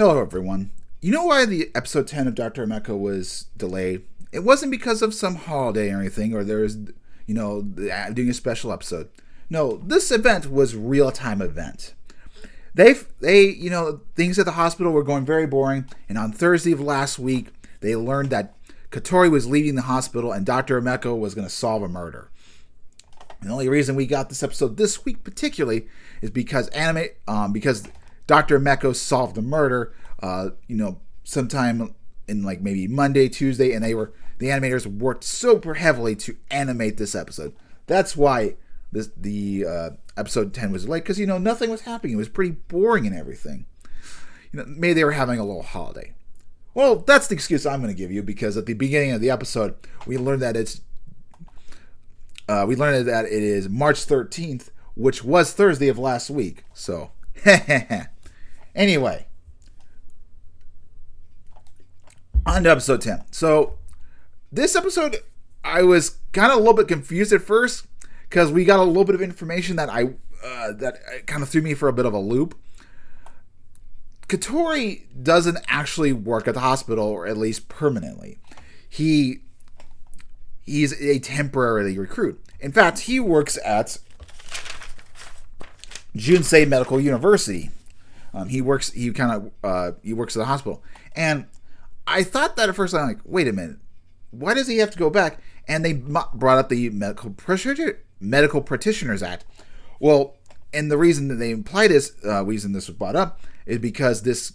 Hello, everyone. You know why the episode 10 of Dr. Ameku was delayed? It wasn't because of some holiday or anything, or there's, doing a special episode. No, this event was real-time event. Things at the hospital were going very boring, and on Thursday of last week, they learned that Katori was leaving the hospital and Dr. Ameku was going to solve a murder. And the only reason we got this episode this week particularly is because Dr. Ameku solved the murder, sometime in like maybe Monday, Tuesday, and the animators worked super heavily to animate this episode. That's why the episode 10 was late, because nothing was happening. It was pretty boring and everything. Maybe they were having a little holiday. Well, that's the excuse I'm going to give you, because at the beginning of the episode, we learned that it is March 13th, which was Thursday of last week. So, anyway, on to episode 10. So, this episode, I was kind of a little bit confused at first, because we got a little bit of information that kind of threw me for a bit of a loop. Katori doesn't actually work at the hospital, or at least permanently. He's a temporary recruit. In fact, he works at Junsei Medical University. He works at the hospital. And I thought that at first. I'm like, wait a minute, why does he have to go back? And they brought up the Medical Practitioners Act. Well, and the reason that they implied reason this was brought up is because this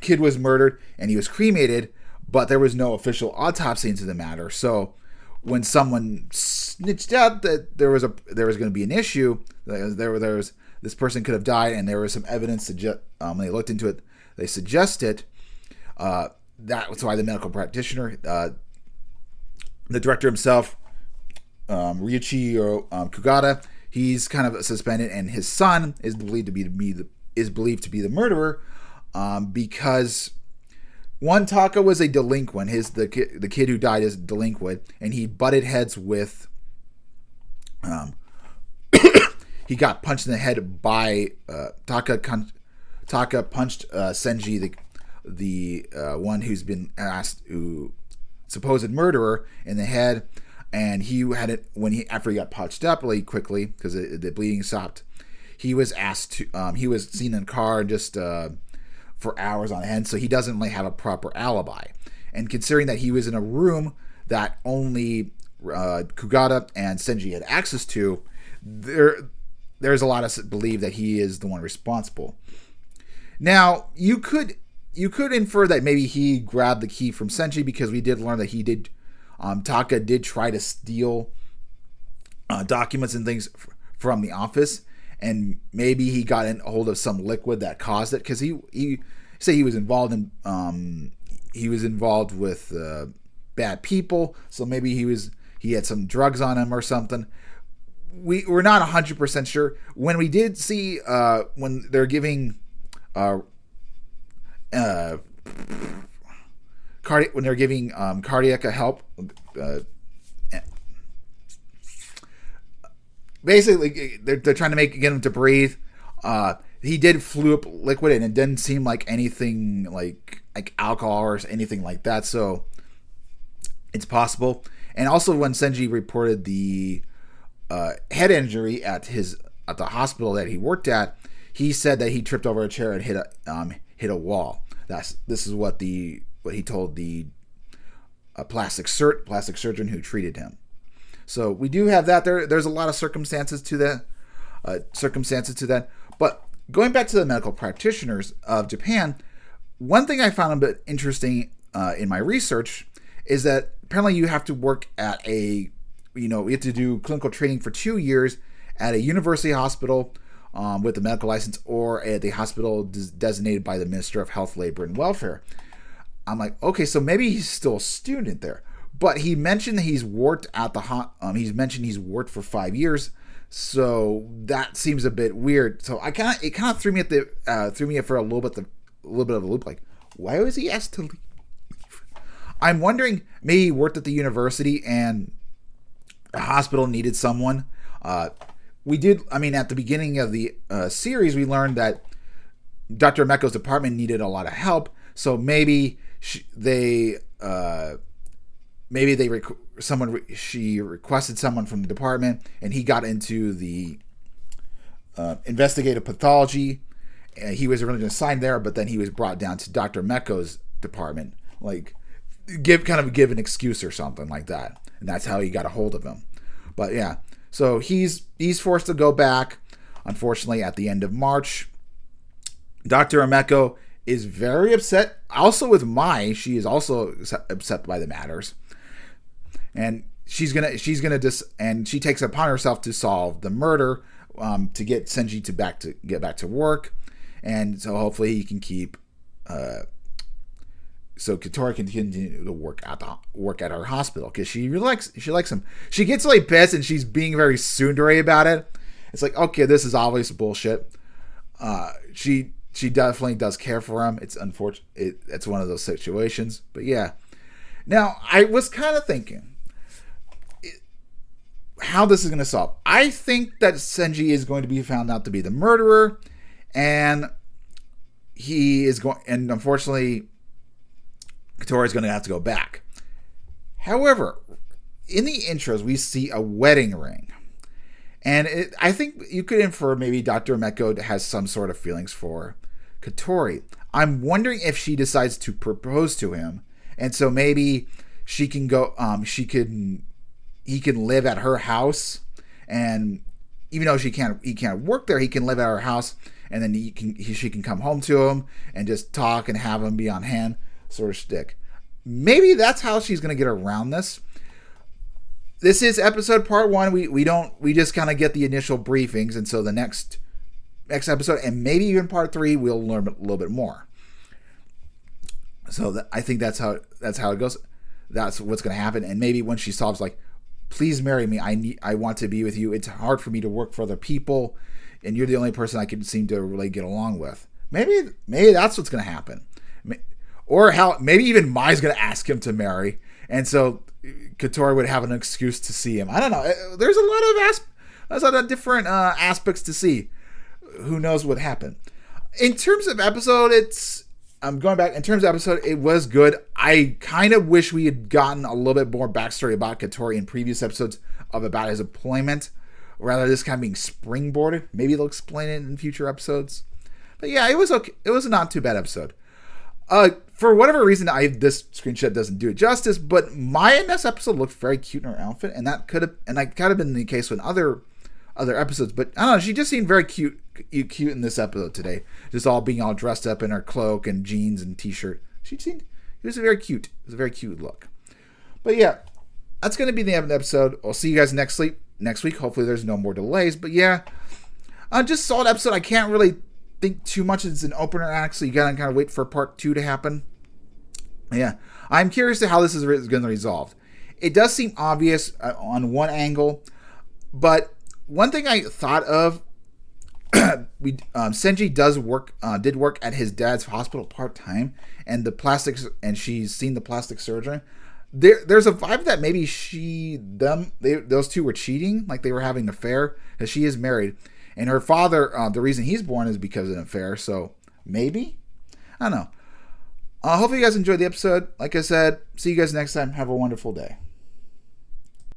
kid was murdered and he was cremated, but there was no official autopsy into the matter. So when someone snitched out that there was going to be an issue, this person could have died, and there was some evidence when they looked into it, they suggested that's why the medical practitioner, the director himself, Ryuichi Kugata, he's kind of suspended, and his son is believed to be the murderer, because one, Taka was a delinquent. The kid who died is delinquent, and he butted heads with. He got punched in the head by Taka. Taka punched Senji, the one who's been supposed murderer, in the head. And he had it after he got patched up really quickly because the bleeding stopped. He was asked to. He was seen in a car just for hours on end, so he doesn't have a proper alibi. And considering that he was in a room that only Kugata and Senji had access to, there's a lot of belief that he is the one responsible. Now you could infer that maybe he grabbed the key from Senji, because we did learn that he did. Taka did try to steal documents and things from the office, and maybe he got in hold of some liquid that caused it, because he said he was involved with bad people, so maybe he had some drugs on him or something. We're not 100% sure. When we did see when they're giving cardiac help, basically they're trying to get him to breathe. He did fluid liquid, and it didn't seem like anything like alcohol or anything like that. So it's possible. And also, when Senji reported the head injury at the hospital that he worked at, he said that he tripped over a chair and hit a wall. This is what he told the plastic surgeon who treated him. So we do have that. There's a lot of circumstances to that. But going back to the medical practitioners of Japan, one thing I found a bit interesting in my research is that apparently you have to work at you have to do clinical training for 2 years at a university hospital with a medical license, or at the hospital designated by the Minister of Health, Labor, and Welfare. I'm like, okay, so maybe he's still a student there. But he mentioned that he's worked at he's worked for 5 years, so that seems a bit weird. So it kind of threw me for a little bit of a loop. Like, why was he asked to leave? I'm wondering, maybe he worked at the university and the hospital needed someone. At the beginning of the series, we learned that Dr. Ameko's department needed a lot of help, so maybe they she requested someone from the department, and he got into the investigative pathology. He was originally assigned there, but then he was brought down to Dr. Ameko's department, like give an excuse or something like that, and that's how he got a hold of him. But yeah, so he's forced to go back. Unfortunately, at the end of March, Dr. Ameko is very upset. Also with Mai, she is also upset by the matters, and she takes it upon herself to solve the murder, to get Senji to get back to work, and so hopefully he can keep. So Katori can continue to work at her hospital because she likes him. She gets really pissed and she's being very tsundere about it. It's like, okay, this is obvious bullshit. She definitely does care for him. It's unfortunate. It's one of those situations. But yeah. Now, I was kind of thinking how this is going to solve. I think that Senji is going to be found out to be the murderer, and and unfortunately, Katori is going to have to go back. However, in the intros, we see a wedding ring. And I think you could infer maybe Dr. Ameko has some sort of feelings for Katori. I'm wondering if she decides to propose to him. And so maybe she can go, he can live at her house. And even though he can't work there, he can live at her house. And then she can come home to him and just talk and have him be on hand. Sort of shtick. Maybe that's how she's going to get around this. This is episode part 1. We just kind of get the initial briefings, and so the next episode, and maybe even part 3, we'll learn a little bit more. So I think that's how it goes. That's what's going to happen. And maybe when she solves, like, please marry me. I want to be with you. It's hard for me to work for other people, and you're the only person I can seem to really get along with. Maybe that's what's going to happen. Or how maybe even Mai's going to ask him to marry, and so Katori would have an excuse to see him. I don't know. There's a lot of different aspects to see. Who knows what happened? In terms of episode, I'm going back. In terms of episode, it was good. I kind of wish we had gotten a little bit more backstory about Katori in previous episodes about his employment, rather than just kind of being springboarded. Maybe they'll explain it in future episodes. But yeah, it was okay. It was a not too bad episode. For whatever reason, this screenshot doesn't do it justice, but Maya in this episode looked very cute in her outfit, and that could have been the case with other episodes, but I don't know, she just seemed very cute in this episode today, just being all dressed up in her cloak and jeans and t-shirt. It was very cute. It was a very cute look. But yeah, that's going to be the end of the episode. I'll see you guys next week. Hopefully there's no more delays, but yeah, just solid episode. I can't really think too much. It's an opener act, so you gotta kind of wait for part 2 to happen. Yeah, I'm curious to how this is going to resolve. It does seem obvious on one angle, but one thing I thought of, Senji did work at his dad's hospital part-time, and she's seen the plastic surgeon. There's a vibe that maybe those two were cheating, like they were having an affair, because she is married. And her father, the reason he's born is because of an affair. So maybe? I don't know. Hopefully you guys enjoyed the episode. Like I said, see you guys next time. Have a wonderful day.